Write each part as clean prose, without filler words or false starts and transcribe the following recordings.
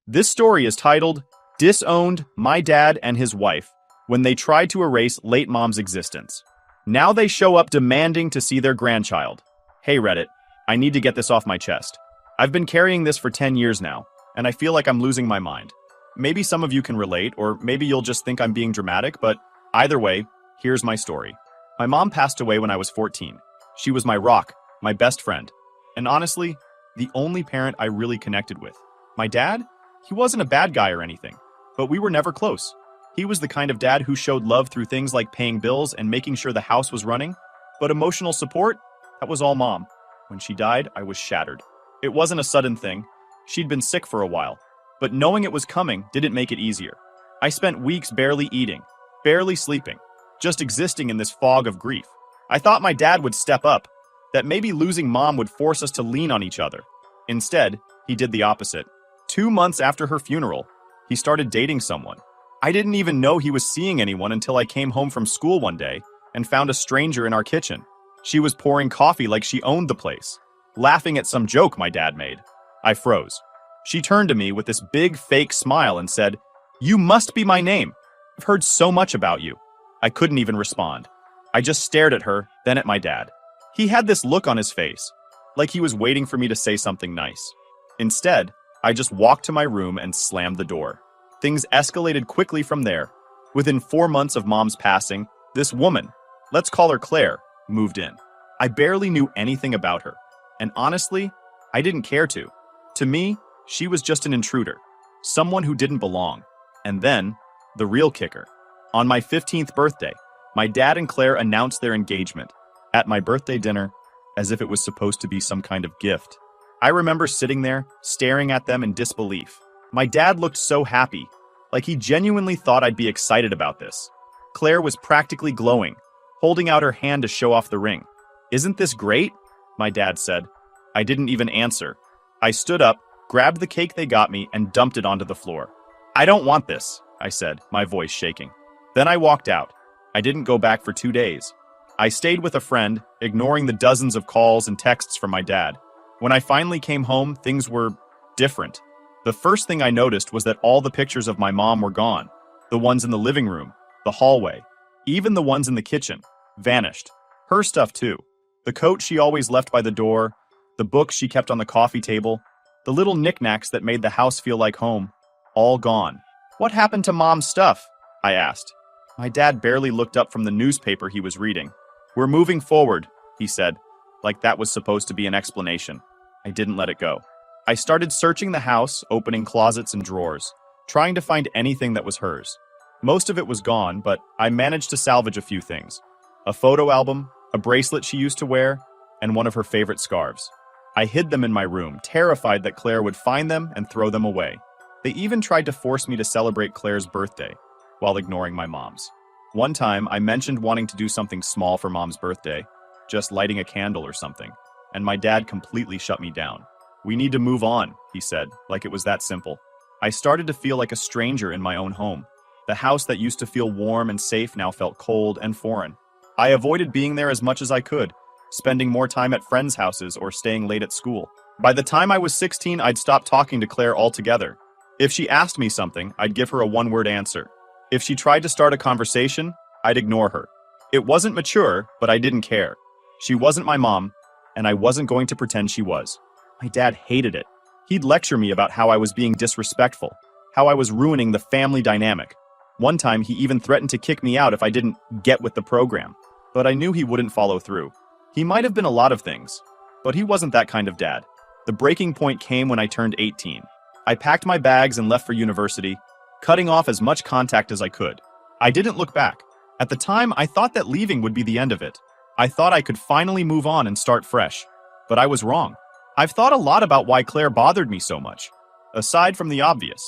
This story is titled Disowned, My Dad and His Wife, when they tried to erase late mom's existence. Now they show up demanding to see their grandchild. Hey Reddit, I need to get this off my chest. I've been carrying this for 10 years now, and I feel like I'm losing my mind. Maybe some of you can relate, or maybe you'll just think I'm being dramatic, but either way, here's my story. My mom passed away when I was 14. She was my rock, my best friend, and honestly, the only parent I really connected with. My dad? He wasn't a bad guy or anything, but we were never close. He was the kind of dad who showed love through things like paying bills and making sure the house was running, but emotional support? That was all mom. When she died, I was shattered. It wasn't a sudden thing. She'd been sick for a while, but knowing it was coming didn't make it easier. I spent weeks barely eating, barely sleeping, just existing in this fog of grief. I thought my dad would step up, that maybe losing mom would force us to lean on each other. Instead, he did the opposite. 2 months after her funeral, he started dating someone. I didn't even know he was seeing anyone until I came home from school one day and found a stranger in our kitchen. She was pouring coffee like she owned the place, laughing at some joke my dad made. I froze. She turned to me with this big fake smile and said, "You must be my name. I've heard so much about you." I couldn't even respond. I just stared at her, then at my dad. He had this look on his face, like he was waiting for me to say something nice. Instead, I just walked to my room and slammed the door. Things escalated quickly from there. Within 4 months of mom's passing, this woman, let's call her Claire, moved in. I barely knew anything about her, and honestly, I didn't care to. To me, she was just an intruder, someone who didn't belong. And then, the real kicker. On my 15th birthday, my dad and Claire announced their engagement at my birthday dinner, as if it was supposed to be some kind of gift. I remember sitting there, staring at them in disbelief. My dad looked so happy, like he genuinely thought I'd be excited about this. Claire was practically glowing, holding out her hand to show off the ring. "Isn't this great?" my dad said. I didn't even answer. I stood up, grabbed the cake they got me, and dumped it onto the floor. "I don't want this," I said, my voice shaking. Then I walked out. I didn't go back for 2 days. I stayed with a friend, ignoring the dozens of calls and texts from my dad. When I finally came home, things were different. The first thing I noticed was that all the pictures of my mom were gone. The ones in the living room, the hallway, even the ones in the kitchen, vanished. Her stuff too. The coat she always left by the door, the books she kept on the coffee table, the little knickknacks that made the house feel like home, all gone. "What happened to mom's stuff?" I asked. My dad barely looked up from the newspaper he was reading. "We're moving forward," he said, like that was supposed to be an explanation. I didn't let it go. I started searching the house, opening closets and drawers, trying to find anything that was hers. Most of it was gone, but I managed to salvage a few things. A photo album, a bracelet she used to wear, and one of her favorite scarves. I hid them in my room, terrified that Claire would find them and throw them away. They even tried to force me to celebrate Claire's birthday, while ignoring my mom's. One time, I mentioned wanting to do something small for mom's birthday, just lighting a candle or something, and my dad completely shut me down. "We need to move on," he said, like it was that simple. I started to feel like a stranger in my own home. The house that used to feel warm and safe now felt cold and foreign. I avoided being there as much as I could, spending more time at friends' houses or staying late at school. By the time I was 16, I'd stopped talking to Claire altogether. If she asked me something, I'd give her a one-word answer. If she tried to start a conversation, I'd ignore her. It wasn't mature, but I didn't care. She wasn't my mom, and I wasn't going to pretend she was. My dad hated it. He'd lecture me about how I was being disrespectful, how I was ruining the family dynamic. One time, he even threatened to kick me out if I didn't get with the program. But I knew he wouldn't follow through. He might have been a lot of things, but he wasn't that kind of dad. The breaking point came when I turned 18. I packed my bags and left for university, cutting off as much contact as I could. I didn't look back. At the time, I thought that leaving would be the end of it. I thought I could finally move on and start fresh. But I was wrong. I've thought a lot about why Claire bothered me so much. Aside from the obvious,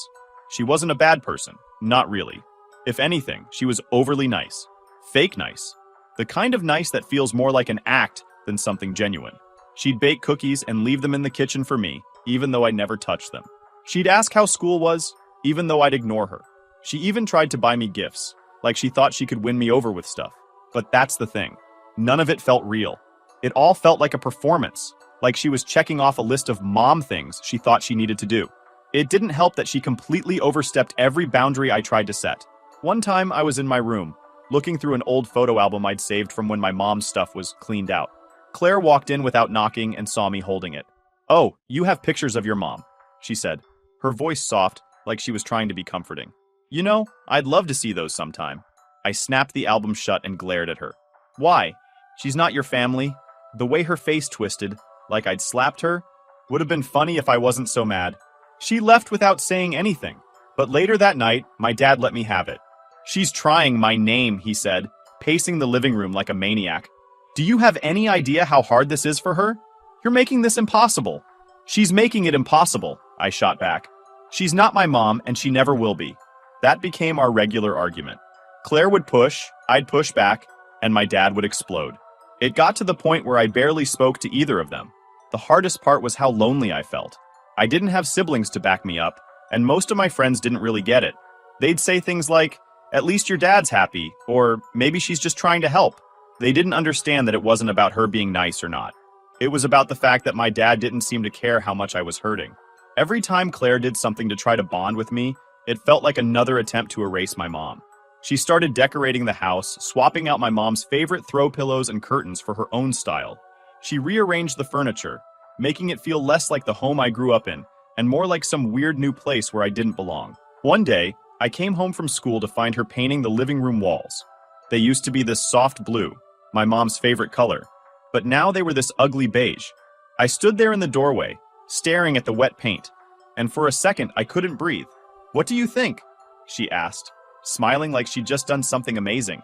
she wasn't a bad person. Not really. If anything, she was overly nice. Fake nice. The kind of nice that feels more like an act than something genuine. She'd bake cookies and leave them in the kitchen for me, even though I never touched them. She'd ask how school was, even though I'd ignore her. She even tried to buy me gifts, like she thought she could win me over with stuff. But that's the thing. None of it felt real. It all felt like a performance, like she was checking off a list of mom things she thought she needed to do. It didn't help that she completely overstepped every boundary I tried to set. One time I was in my room, looking through an old photo album I'd saved from when my mom's stuff was cleaned out. Claire walked in without knocking and saw me holding it. "Oh, you have pictures of your mom," she said, her voice soft, like she was trying to be comforting. "You know, I'd love to see those sometime." I snapped the album shut and glared at her. "Why? She's not your family?" The way her face twisted, like I'd slapped her, would have been funny if I wasn't so mad. She left without saying anything, but later that night, my dad let me have it. "She's trying my name," he said, pacing the living room like a maniac. "Do you have any idea how hard this is for her? You're making this impossible." "She's making it impossible," I shot back. "She's not my mom, and she never will be." That became our regular argument. Claire would push, I'd push back, and my dad would explode. It got to the point where I barely spoke to either of them. The hardest part was how lonely I felt. I didn't have siblings to back me up, and most of my friends didn't really get it. They'd say things like, "At least your dad's happy," or "Maybe she's just trying to help." They didn't understand that it wasn't about her being nice or not. It was about the fact that my dad didn't seem to care how much I was hurting. Every time Claire did something to try to bond with me, it felt like another attempt to erase my mom. She started decorating the house, swapping out my mom's favorite throw pillows and curtains for her own style. She rearranged the furniture, making it feel less like the home I grew up in, and more like some weird new place where I didn't belong. One day, I came home from school to find her painting the living room walls. They used to be this soft blue, my mom's favorite color, but now they were this ugly beige. I stood there in the doorway, staring at the wet paint, and for a second I couldn't breathe. "What do you think?" she asked, smiling like she'd just done something amazing.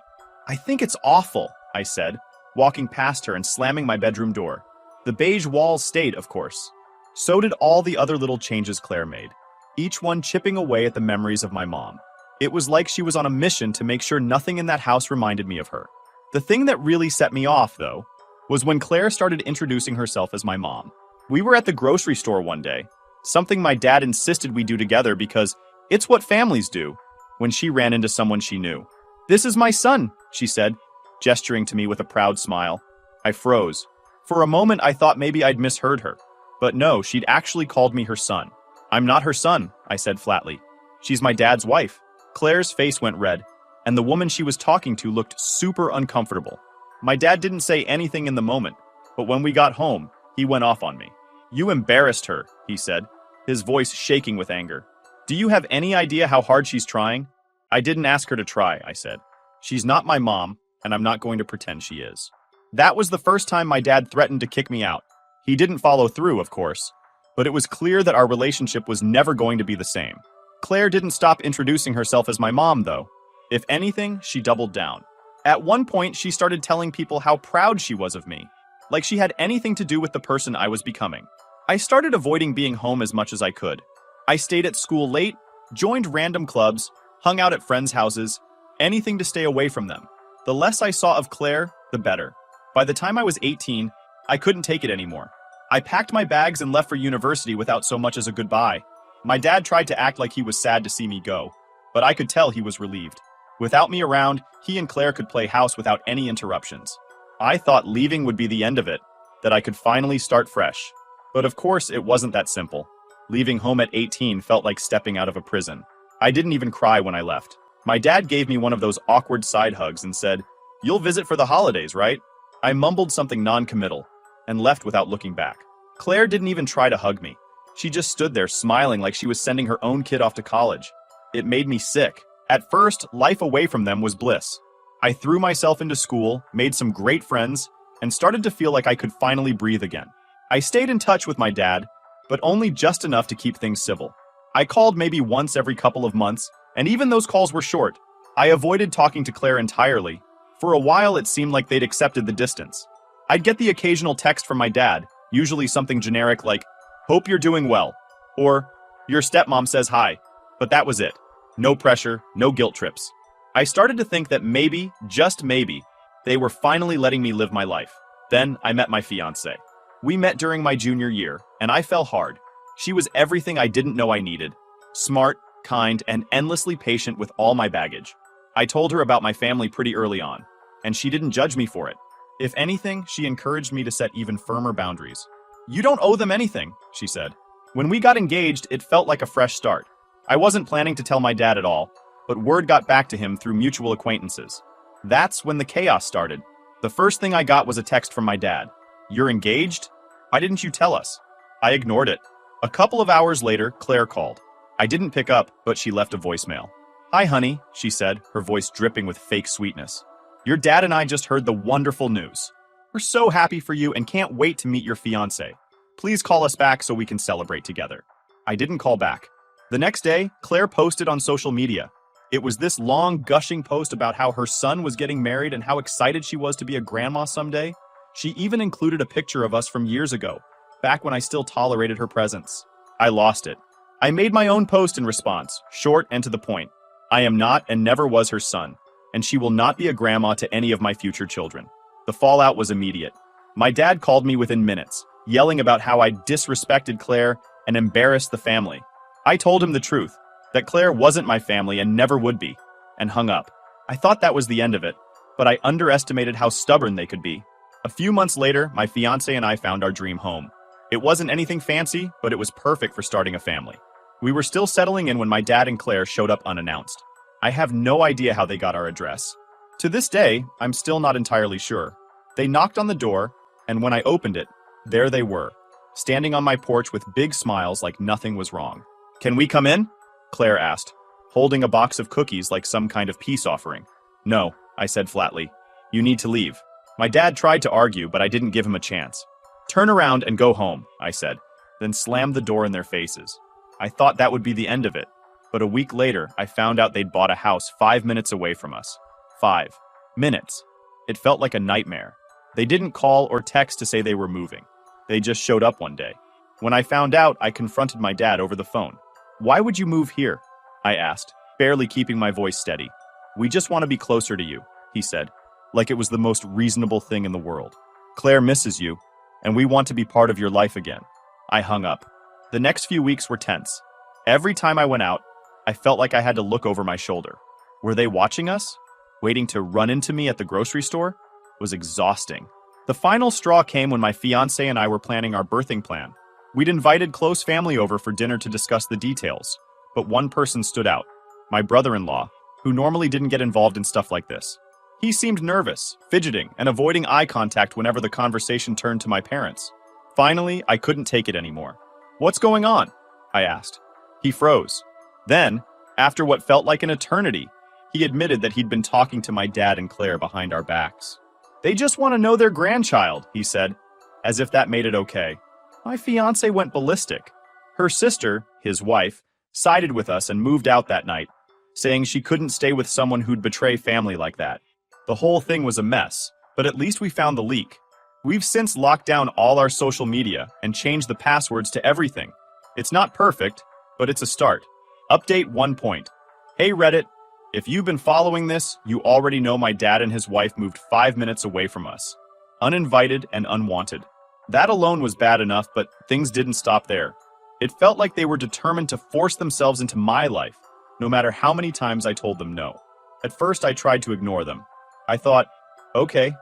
"I think it's awful," I said, walking past her and slamming my bedroom door. The beige walls stayed, of course. So did all the other little changes Claire made, each one chipping away at the memories of my mom. It was like she was on a mission to make sure nothing in that house reminded me of her. The thing that really set me off, though, was when Claire started introducing herself as my mom. We were at the grocery store one day, something my dad insisted we do together because it's what families do, when she ran into someone she knew. "This is my son," she said, gesturing to me with a proud smile. I froze. For a moment, I thought maybe I'd misheard her. But no, she'd actually called me her son. "I'm not her son," I said flatly. "She's my dad's wife." Claire's face went red, and the woman she was talking to looked super uncomfortable. My dad didn't say anything in the moment, but when we got home, he went off on me. "You embarrassed her," he said, his voice shaking with anger. "Do you have any idea how hard she's trying?" "I didn't ask her to try," I said. "She's not my mom, and I'm not going to pretend she is." That was the first time my dad threatened to kick me out. He didn't follow through, of course, but it was clear that our relationship was never going to be the same. Claire didn't stop introducing herself as my mom, though. If anything, she doubled down. At one point, she started telling people how proud she was of me, like she had anything to do with the person I was becoming. I started avoiding being home as much as I could. I stayed at school late, joined random clubs, hung out at friends' houses, anything to stay away from them. The less I saw of Claire, the better. By the time I was 18, I couldn't take it anymore. I packed my bags and left for university without so much as a goodbye. My dad tried to act like he was sad to see me go, but I could tell he was relieved. Without me around, he and Claire could play house without any interruptions. I thought leaving would be the end of it, that I could finally start fresh. But of course, it wasn't that simple. Leaving home at 18 felt like stepping out of a prison. I didn't even cry when I left. My dad gave me one of those awkward side hugs and said, "You'll visit for the holidays, right?" I mumbled something non-committal and left without looking back. Claire didn't even try to hug me. She just stood there smiling like she was sending her own kid off to college. It made me sick. At first, life away from them was bliss. I threw myself into school, made some great friends, and started to feel like I could finally breathe again. I stayed in touch with my dad, but only just enough to keep things civil. I called maybe once every couple of months, and even those calls were short. I avoided talking to Claire entirely. For a while, it seemed like they'd accepted the distance. I'd get the occasional text from my dad, usually something generic like, "Hope you're doing well," or "Your stepmom says hi," but that was it. No pressure, no guilt trips. I started to think that maybe, just maybe, they were finally letting me live my life. Then I met my fiancée. We met during my junior year, and I fell hard. She was everything I didn't know I needed. Smart, kind, and endlessly patient with all my baggage. I told her about my family pretty early on, and she didn't judge me for it. If anything, she encouraged me to set even firmer boundaries. "You don't owe them anything," she said. When we got engaged, it felt like a fresh start. I wasn't planning to tell my dad at all, but word got back to him through mutual acquaintances. That's when the chaos started. The first thing I got was a text from my dad. "You're engaged? Why didn't you tell us?" I ignored it. A couple of hours later, Claire called. I didn't pick up, but she left a voicemail. "Hi, honey," she said, her voice dripping with fake sweetness. "Your dad and I just heard the wonderful news. We're so happy for you and can't wait to meet your fiancé. Please call us back so we can celebrate together." I didn't call back. The next day, Claire posted on social media. It was this long, gushing post about how her son was getting married and how excited she was to be a grandma someday. She even included a picture of us from years ago, back when I still tolerated her presence. I lost it. I made my own post in response, short and to the point. I am not and never was her son, and she will not be a grandma to any of my future children. The fallout was immediate. My dad called me within minutes, yelling about how I disrespected Claire and embarrassed the family. I told him the truth, that Claire wasn't my family and never would be, and hung up. I thought that was the end of it, but I underestimated how stubborn they could be. A few months later, my fiancé and I found our dream home. It wasn't anything fancy, but it was perfect for starting a family. We were still settling in when my dad and Claire showed up unannounced. I have no idea how they got our address. To this day, I'm still not entirely sure. They knocked on the door, and when I opened it, there they were, standing on my porch with big smiles like nothing was wrong. "Can we come in?" Claire asked, holding a box of cookies like some kind of peace offering. "No," I said flatly. "You need to leave." My dad tried to argue, but I didn't give him a chance. "Turn around and go home," I said, then slammed the door in their faces. I thought that would be the end of it, but a week later, I found out they'd bought a house 5 minutes away from us. 5 minutes. It felt like a nightmare. They didn't call or text to say they were moving. They just showed up one day. When I found out, I confronted my dad over the phone. "Why would you move here?" I asked, barely keeping my voice steady. "We just want to be closer to you," he said, like it was the most reasonable thing in the world. "Claire misses you, and we want to be part of your life again." I hung up. The next few weeks were tense. Every time I went out, I felt like I had to look over my shoulder. Were they watching us? Waiting to run into me at the grocery store? It was exhausting. The final straw came when my fiancé and I were planning our birthing plan. We'd invited close family over for dinner to discuss the details, but one person stood out, my brother-in-law, who normally didn't get involved in stuff like this. He seemed nervous, fidgeting, and avoiding eye contact whenever the conversation turned to my parents. Finally, I couldn't take it anymore. "What's going on?" I asked. He froze. Then, after what felt like an eternity, he admitted that he'd been talking to my dad and Claire behind our backs. "They just want to know their grandchild," he said, as if that made it okay. My fiancé went ballistic. Her sister, his wife, sided with us and moved out that night, saying she couldn't stay with someone who'd betray family like that. The whole thing was a mess, but at least we found the leak. We've since locked down all our social media and changed the passwords to everything. It's not perfect, but it's a start. Update 1 point. Hey Reddit, if you've been following this, you already know my dad and his wife moved 5 minutes away from us. Uninvited and unwanted. That alone was bad enough, but things didn't stop there. It felt like they were determined to force themselves into my life, no matter how many times I told them no. At first, I tried to ignore them. I thought, okay,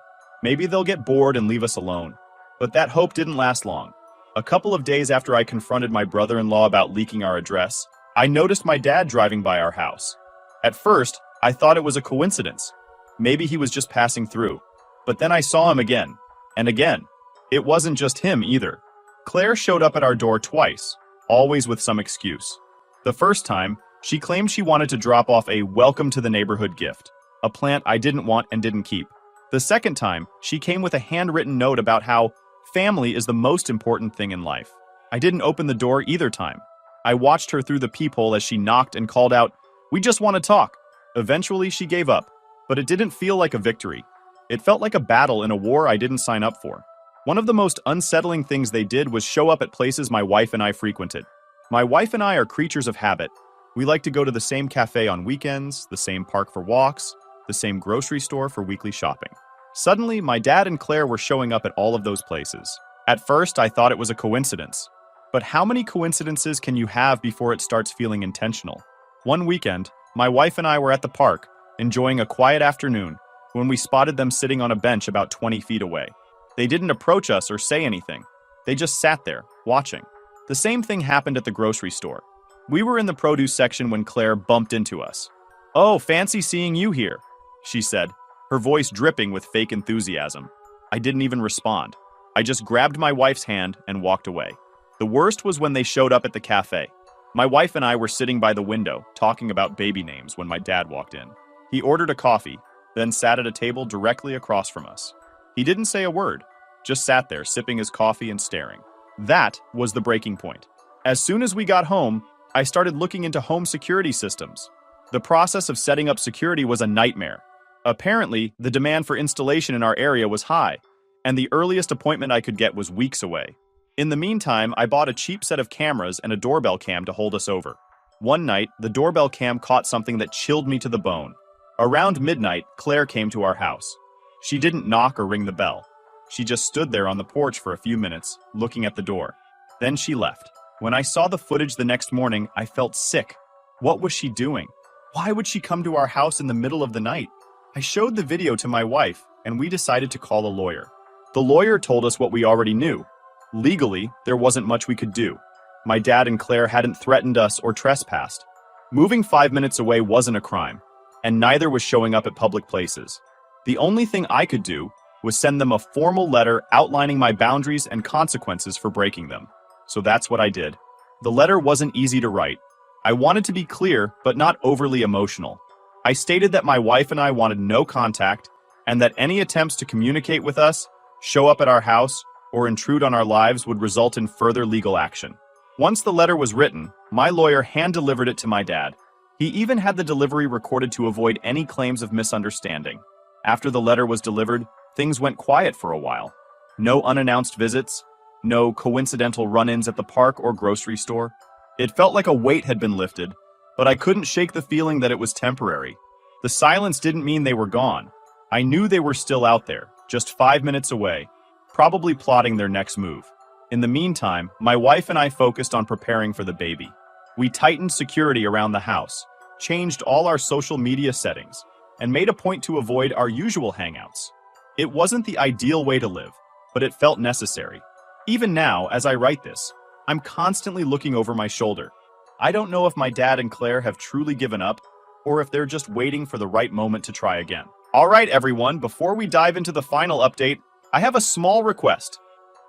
maybe they'll get bored and leave us alone. But that hope didn't last long. A couple of days after I confronted my brother-in-law about leaking our address, I noticed my dad driving by our house. At first, I thought it was a coincidence. Maybe he was just passing through. But then I saw him again, and again. It wasn't just him either. Claire showed up at our door twice, always with some excuse. The first time, she claimed she wanted to drop off a welcome to the neighborhood gift, a plant I didn't want and didn't keep. The second time, she came with a handwritten note about how family is the most important thing in life. I didn't open the door either time. I watched her through the peephole as she knocked and called out, "We just want to talk." Eventually, she gave up, but it didn't feel like a victory. It felt like a battle in a war I didn't sign up for. One of the most unsettling things they did was show up at places my wife and I frequented. My wife and I are creatures of habit. We like to go to the same cafe on weekends, the same park for walks, the same grocery store for weekly shopping. Suddenly, my dad and Claire were showing up at all of those places. At first, I thought it was a coincidence. But how many coincidences can you have before it starts feeling intentional? One weekend, my wife and I were at the park, enjoying a quiet afternoon, when we spotted them sitting on a bench about 20 feet away. They didn't approach us or say anything. They just sat there, watching. The same thing happened at the grocery store. We were in the produce section when Claire bumped into us. "Oh, fancy seeing you here," she said, her voice dripping with fake enthusiasm. I didn't even respond. I just grabbed my wife's hand and walked away. The worst was when they showed up at the cafe. My wife and I were sitting by the window, talking about baby names when my dad walked in. He ordered a coffee, then sat at a table directly across from us. He didn't say a word, just sat there sipping his coffee and staring. That was the breaking point. As soon as we got home, I started looking into home security systems. The process of setting up security was a nightmare. Apparently, the demand for installation in our area was high, and the earliest appointment I could get was weeks away. In the meantime, I bought a cheap set of cameras and a doorbell cam to hold us over. One night, the doorbell cam caught something that chilled me to the bone. Around midnight, Claire came to our house. She didn't knock or ring the bell. She just stood there on the porch for a few minutes, looking at the door. Then she left. When I saw the footage the next morning, I felt sick. What was she doing? Why would she come to our house in the middle of the night? I showed the video to my wife, and we decided to call a lawyer. The lawyer told us what we already knew. Legally, there wasn't much we could do. My dad and Claire hadn't threatened us or trespassed. Moving 5 minutes away wasn't a crime, and neither was showing up at public places. The only thing I could do was send them a formal letter outlining my boundaries and consequences for breaking them. So that's what I did. The letter wasn't easy to write. I wanted to be clear, but not overly emotional. I stated that my wife and I wanted no contact, and that any attempts to communicate with us, show up at our house, or intrude on our lives would result in further legal action. Once the letter was written, my lawyer hand-delivered it to my dad. He even had the delivery recorded to avoid any claims of misunderstanding. After the letter was delivered, things went quiet for a while. No unannounced visits, no coincidental run-ins at the park or grocery store. It felt like a weight had been lifted, but I couldn't shake the feeling that it was temporary. The silence didn't mean they were gone. I knew they were still out there, just 5 minutes away, probably plotting their next move. In the meantime, my wife and I focused on preparing for the baby. We tightened security around the house, changed all our social media settings, and made a point to avoid our usual hangouts. It wasn't the ideal way to live, but it felt necessary. Even now, as I write this, I'm constantly looking over my shoulder. I don't know if my dad and Claire have truly given up, or if they're just waiting for the right moment to try again. All right, everyone, before we dive into the final update, I have a small request.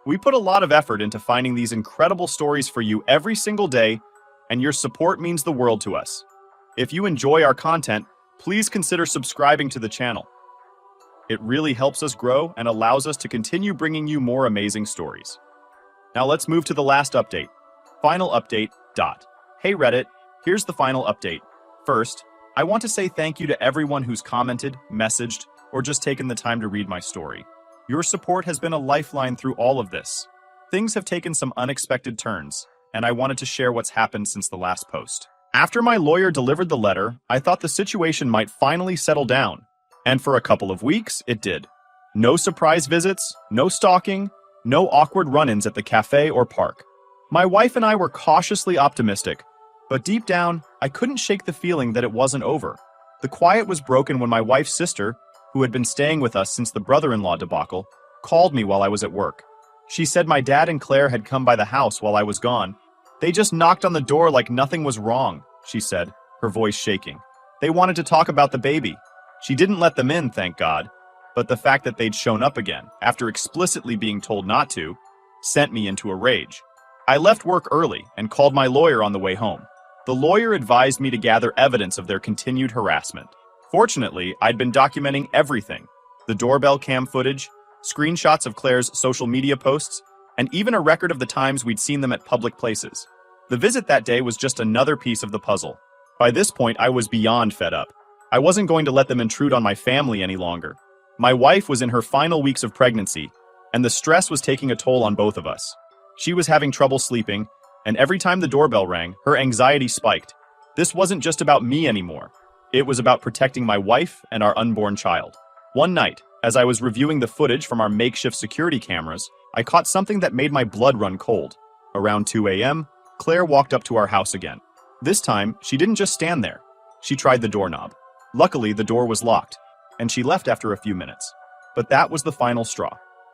We put a lot of effort into finding these incredible stories for you every single day, and your support means the world to us. If you enjoy our content, please consider subscribing to the channel. It really helps us grow and allows us to continue bringing you more amazing stories. Now let's move to the last update. Final update. Hey Reddit, here's the final update. First, I want to say thank you to everyone who's commented, messaged, or just taken the time to read my story. Your support has been a lifeline through all of this. Things have taken some unexpected turns, and I wanted to share what's happened since the last post. After my lawyer delivered the letter, I thought the situation might finally settle down. And for a couple of weeks, it did. No surprise visits, no stalking, no awkward run-ins at the cafe or park. My wife and I were cautiously optimistic, but deep down, I couldn't shake the feeling that it wasn't over. The quiet was broken when my wife's sister, who had been staying with us since the brother-in-law debacle, called me while I was at work. She said my dad and Claire had come by the house while I was gone. They just knocked on the door like nothing was wrong, she said, her voice shaking. They wanted to talk about the baby. She didn't let them in, thank God, but the fact that they'd shown up again, after explicitly being told not to, sent me into a rage. I left work early and called my lawyer on the way home. The lawyer advised me to gather evidence of their continued harassment. Fortunately, I'd been documenting everything: the doorbell cam footage, screenshots of Claire's social media posts, and even a record of the times we'd seen them at public places. The visit that day was just another piece of the puzzle. By this point, I was beyond fed up. I wasn't going to let them intrude on my family any longer. My wife was in her final weeks of pregnancy, and the stress was taking a toll on both of us. She was having trouble sleeping, and every time the doorbell rang, her anxiety spiked. This wasn't just about me anymore. It was about protecting my wife and our unborn child. One night, as I was reviewing the footage from our makeshift security cameras, I caught something that made my blood run cold. Around 2 a.m., Claire walked up to our house again. This time, she didn't just stand there. She tried the doorknob. Luckily, the door was locked, and she left after a few minutes. But that was the final straw.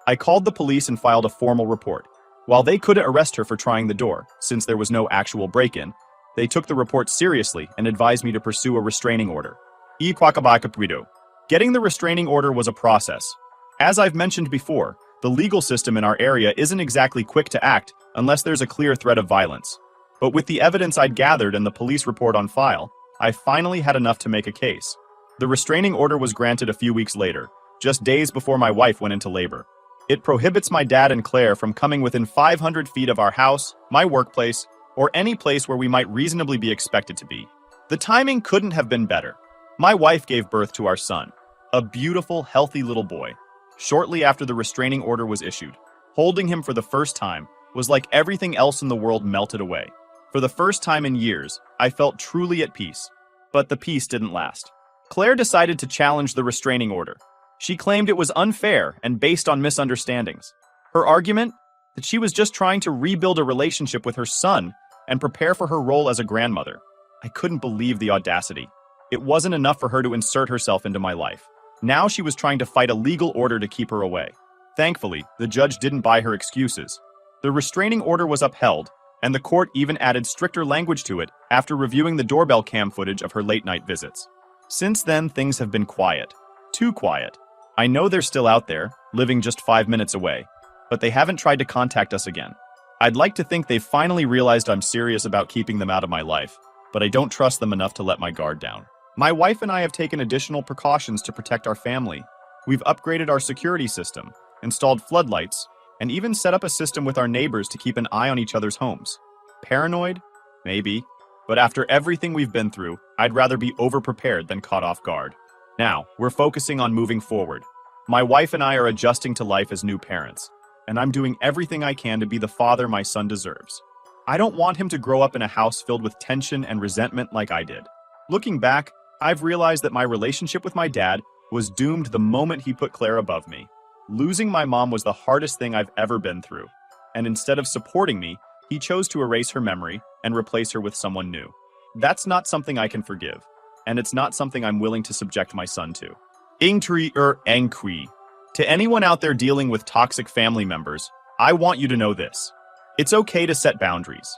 I called the police and filed a formal report. While they couldn't arrest her for trying the door, since there was no actual break-in, they took the report seriously and advised me to pursue a restraining order. Getting the restraining order was a process. As I've mentioned before, the legal system in our area isn't exactly quick to act unless there's a clear threat of violence. But with the evidence I'd gathered and the police report on file, I finally had enough to make a case. The restraining order was granted a few weeks later, just days before my wife went into labor. It prohibits my dad and Claire from coming within 500 feet of our house, my workplace, or any place where we might reasonably be expected to be. The timing couldn't have been better. My wife gave birth to our son, a beautiful, healthy little boy, shortly after the restraining order was issued. Holding him for the first time was like everything else in the world melted away. For the first time in years, I felt truly at peace. But the peace didn't last. Claire decided to challenge the restraining order. She claimed it was unfair and based on misunderstandings. Her argument? That she was just trying to rebuild a relationship with her son and prepare for her role as a grandmother. I couldn't believe the audacity. It wasn't enough for her to insert herself into my life. Now she was trying to fight a legal order to keep her away. Thankfully, the judge didn't buy her excuses. The restraining order was upheld, and the court even added stricter language to it after reviewing the doorbell cam footage of her late-night visits. Since then, things have been quiet. Too quiet. I know they're still out there, living just 5 minutes away, but they haven't tried to contact us again. I'd like to think they've finally realized I'm serious about keeping them out of my life, but I don't trust them enough to let my guard down. My wife and I have taken additional precautions to protect our family. We've upgraded our security system, installed floodlights, and even set up a system with our neighbors to keep an eye on each other's homes. Paranoid? Maybe. But after everything we've been through, I'd rather be overprepared than caught off guard. Now, we're focusing on moving forward. My wife and I are adjusting to life as new parents, and I'm doing everything I can to be the father my son deserves. I don't want him to grow up in a house filled with tension and resentment like I did. Looking back, I've realized that my relationship with my dad was doomed the moment he put Claire above me. Losing my mom was the hardest thing I've ever been through, and instead of supporting me, he chose to erase her memory and replace her with someone new. That's not something I can forgive, and it's not something I'm willing to subject my son to. Angry. To anyone out there dealing with toxic family members, I want you to know this. It's okay to set boundaries.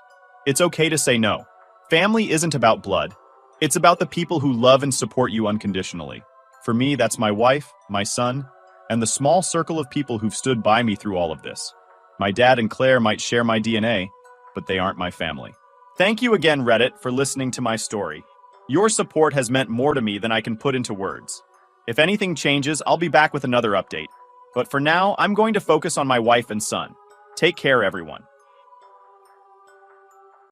It's okay to say no. Family isn't about blood. It's about the people who love and support you unconditionally. For me, that's my wife, my son, and the small circle of people who've stood by me through all of this. My dad and Claire might share my DNA, but they aren't my family. Thank you again, Reddit, for listening to my story. Your support has meant more to me than I can put into words. If anything changes, I'll be back with another update. But for now, I'm going to focus on my wife and son. Take care, everyone.